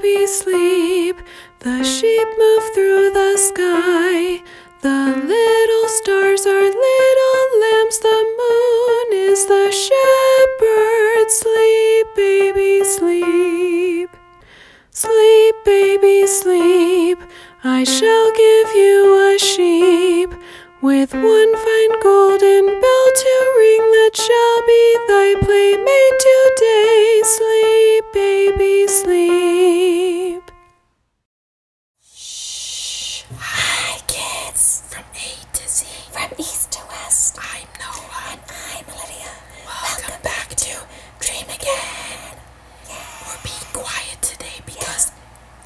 baby, sleep. The sheep move through the sky. The little stars are little lambs. The moon is the shepherd. Sleep, baby, sleep. Sleep, baby, sleep. I shall give you a sheep, with one fine golden bell to ring, that shall be thy playmate today. Sleep, baby, sleep. Shh. Hi, kids. From A to Z. From east to west. I'm Noah. And I'm Olivia. Welcome back to Dream Again. We're being quiet today because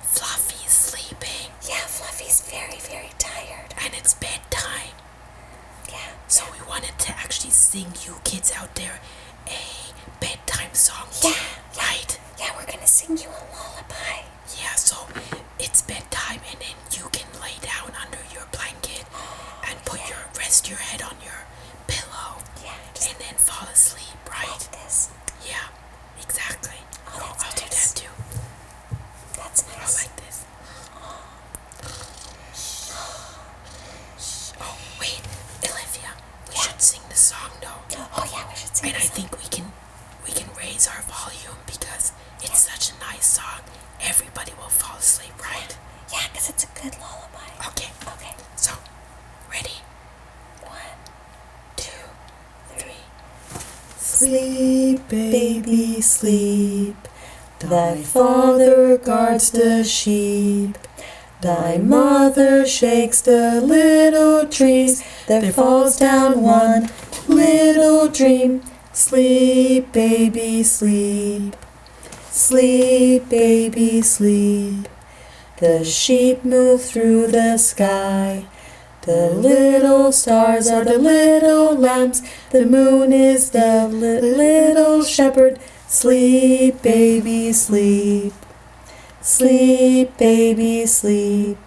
Fluffy's sleeping. Yeah, Fluffy's very, very tired. And it's bedtime. Yeah. So we wanted to actually sing you kids out there a bedtime song too, right? Yeah, we're gonna sing you a lullaby. Yeah, so it's bedtime and then you can lay down under your blanket and rest your head on your pillow. Yeah. And then fall asleep, right? Like this. Yeah, exactly. Oh, that's I'll do nice. that too. That's I nice. like this. Oh, wait, Olivia, we should sing the song though. Oh yeah, we should sing And I this. think we can raise our volume because it's such a nice song. Everybody will fall asleep, right? Yeah, because it's a good lullaby. Okay. Okay. So, ready? 1, 2, 3. Sleep, baby, sleep. Thy father guards the sheep. Thy mother shakes the little trees. There falls down one little dream. Sleep, baby, sleep. Sleep, baby, sleep. The sheep move through the sky. The little stars are the little lambs. The moon is the little shepherd. Sleep, baby, sleep. Sleep, baby, sleep.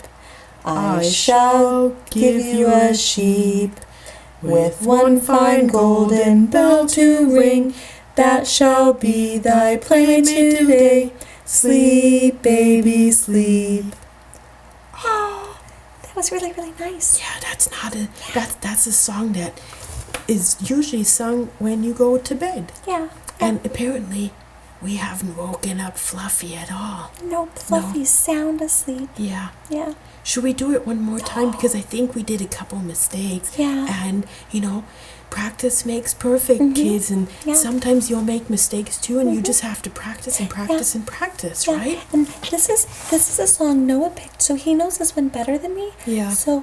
I shall give you a sheep, with one fine golden bell to ring, that shall be thy playmate today. Sleep, baby, sleep. that was really, really nice. Yeah, that's a song that is usually sung when you go to bed. Yeah. And apparently, we haven't woken up Fluffy at all. No, Fluffy's sound asleep. Yeah. Yeah. Should we do it one more time? Because I think we did a couple mistakes. Yeah. And, practice makes perfect, kids. And Yeah. sometimes you'll make mistakes too, and you just have to practice and practice and practice, Yeah. right? And this is a song Noah picked, so he knows this one better than me. Yeah. So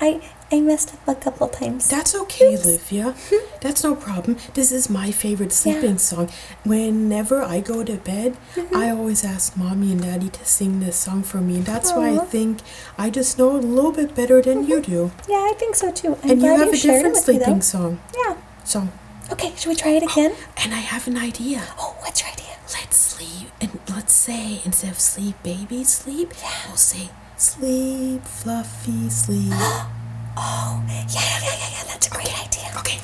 I messed up a couple times. That's okay, Olivia. That's no problem. This is my favorite sleeping song. Whenever I go to bed, I always ask Mommy and Daddy to sing this song for me. And that's why I think I just know it a little bit better than you do. Yeah, I think so too. I'm And you glad have a shared it different with me, sleeping though. song. Yeah. So, Okay, should we try it again? and I have an idea. Oh, what's your idea? Let's sleep, and let's say, instead of sleep, baby, sleep, we'll say, sleep, Fluffy, sleep. Oh, yeah. That's a great idea. Okay.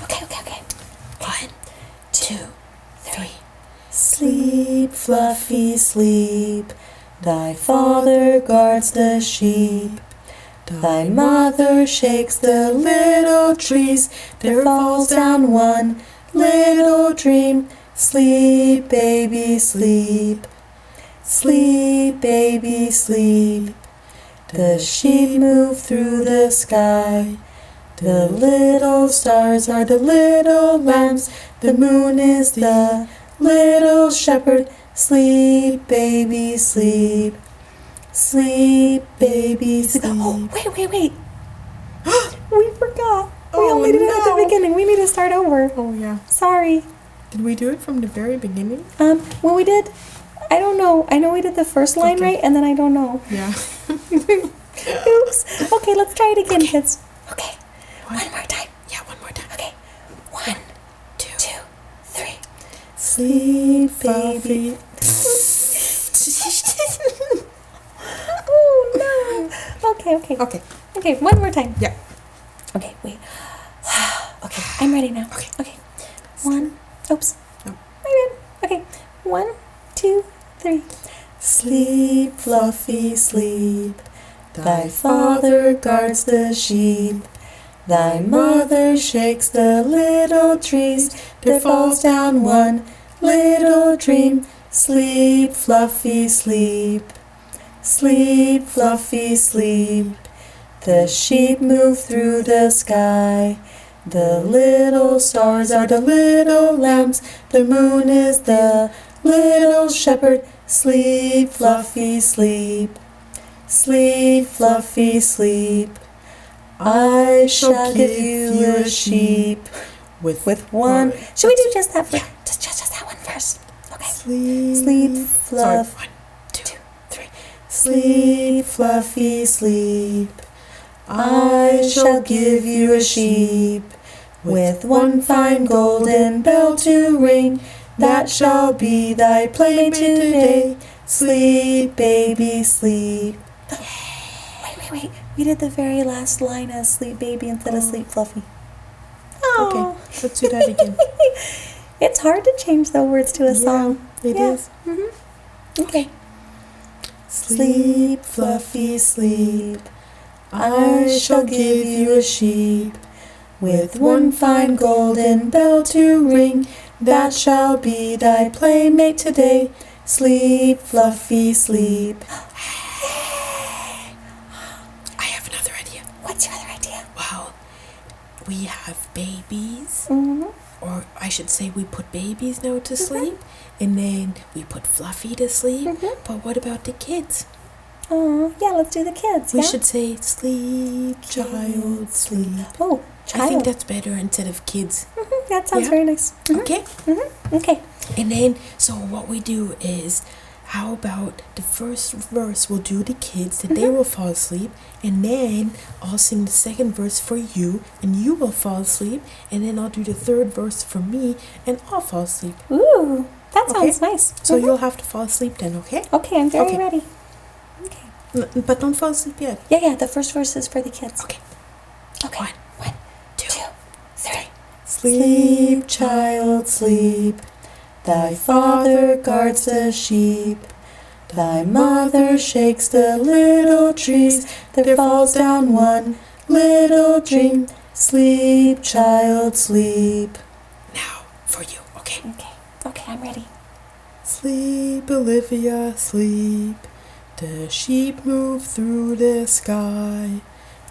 1, 2, 3. Sleep, Fluffy, sleep. Thy father guards the sheep. Thy mother shakes the little trees. There falls down one little dream. Sleep, baby, sleep. Sleep, baby, sleep. The sheep move through the sky. The little stars are the little lambs. The moon is the little shepherd. Sleep, baby, sleep. Sleep, baby, sleep. Oh, wait. We forgot. We only did it at the beginning. We need to start over. Oh, yeah. Sorry. Did we do it from the very beginning? When we did, I don't know. I know we did the first line right, and then I don't know. Yeah. Oops. Okay, let's try it again, kids. Okay. One more time. Yeah, one more time. Okay. 1, 2, 3. Sleep, baby. Oh no. Okay. Okay, one more time. Yeah. Okay, wait. Okay, I'm ready now. Okay. 1. Oops. No. My bad. Okay. 1, 2, 3. Sleep, Fluffy, sleep. Thy father guards the sheep. Thy mother shakes the little trees. There falls down one little dream. Sleep, Fluffy, sleep. Sleep, Fluffy, sleep. The sheep move through the sky. The little stars are the little lambs. The moon is the little shepherd. Sleep, Fluffy, sleep. Sleep, Fluffy, sleep. I shall give you a sheep with one. Should we do just that first? Just that one first. Okay. Sleep, Fluff. Sorry, 1, 2, 3. Sleep, Fluffy, sleep. I shall give you a sheep with one fine golden bell to ring. That shall be thy playmate today. Sleep, baby, sleep. Wait. We did the very last line as sleep baby instead of sleep fluffy. Okay, let's do that again. It's hard to change the words to a song. It is. Okay. Sleep, Fluffy, sleep. I shall give you a sheep with one fine golden bell to ring. That shall be thy playmate today. Sleep, Fluffy, sleep. I have another idea. What's your other idea? Well, we have babies, Mm-hmm. or I should say we put babies now to sleep, and then we put Fluffy to sleep. Mhm. But what about the kids? Oh, yeah, let's do the kids. We yeah? should say sleep, child, sleep. Oh, child. I think that's better instead of kids. That sounds Yeah. very nice. Mhm. Okay? Okay. And then, so what we do is, how about the first verse we'll do the kids, that they will fall asleep, and then I'll sing the second verse for you, and you will fall asleep, and then I'll do the third verse for me, and I'll fall asleep. Ooh, that Okay. sounds nice. So Mhm. you'll have to fall asleep then, okay? Okay, I'm very Okay. ready. Okay. But don't fall asleep yet. Yeah, the first verse is for the kids. Okay. Okay. 1, 2, 3. Sleep, child, sleep. Thy father guards the sheep. Thy mother shakes the little trees. There falls down one little dream. Sleep, child, sleep. Now, for you, okay? Okay, I'm ready. Sleep, Olivia, sleep. The sheep move through the sky.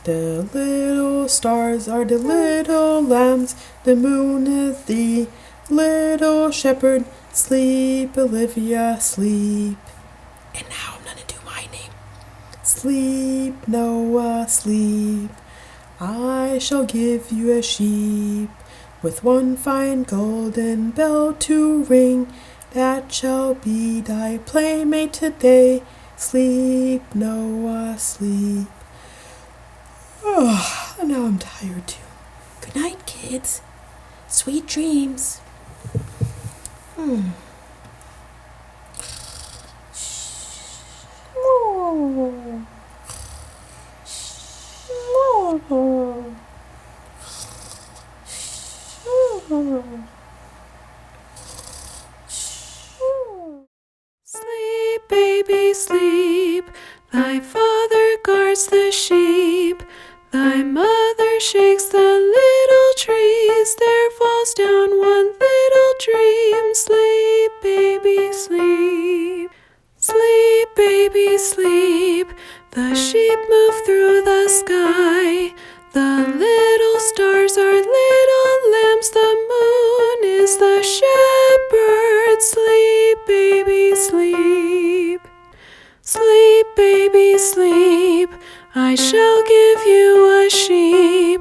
The little stars are the little lambs. The moon is the little shepherd. Sleep, Olivia, sleep. And now I'm gonna do my name. Sleep, Noah, sleep. I shall give you a sheep with one fine golden bell to ring. That shall be thy playmate today. Sleep, Noah, sleep. Oh, now I'm tired too. Good night, kids. Sweet dreams. Sleep, baby, sleep. Thy father guards the sheep. Thy mother shakes the little trees. There falls down one little dream. Sleep, baby, sleep. Sleep, baby, sleep. The sheep move through the sky. The little stars are little lambs. The moon is the shepherd. Sleep, baby, sleep. Sleep, baby, sleep. I shall give you a sheep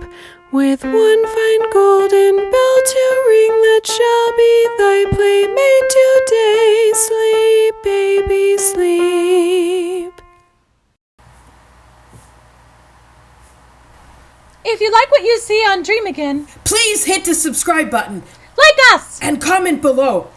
with one fine golden bell to ring. That shall be thy playmate today. Sleep, baby, sleep. If you like what you see on Dream Again, Please hit the subscribe button like us! and comment below.